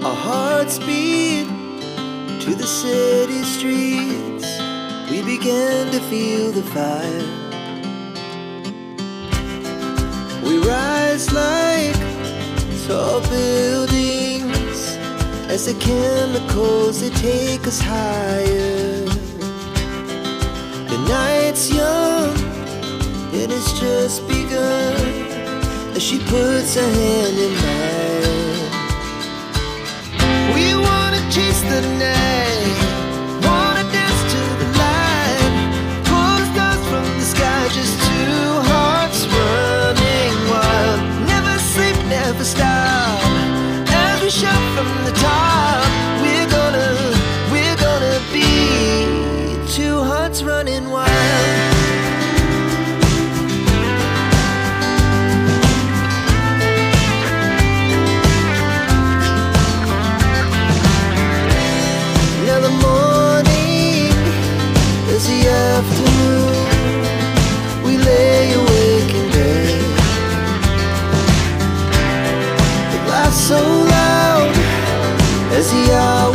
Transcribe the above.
Our hearts beat to the city streets. We began to feel the fire. We rise like tall buildings as the chemicals, they take us higher. The night's young, it has just begun, as she puts her hand in mine. We wanna chase the night, wanna dance to the light, pull the stars from the sky, just two hearts running wild. Never sleep, never stop, as we shout from the top. We're gonna be two hearts running wild. Now the morning is the afternoon. We lay awake in bed. The laughs so loud as the hour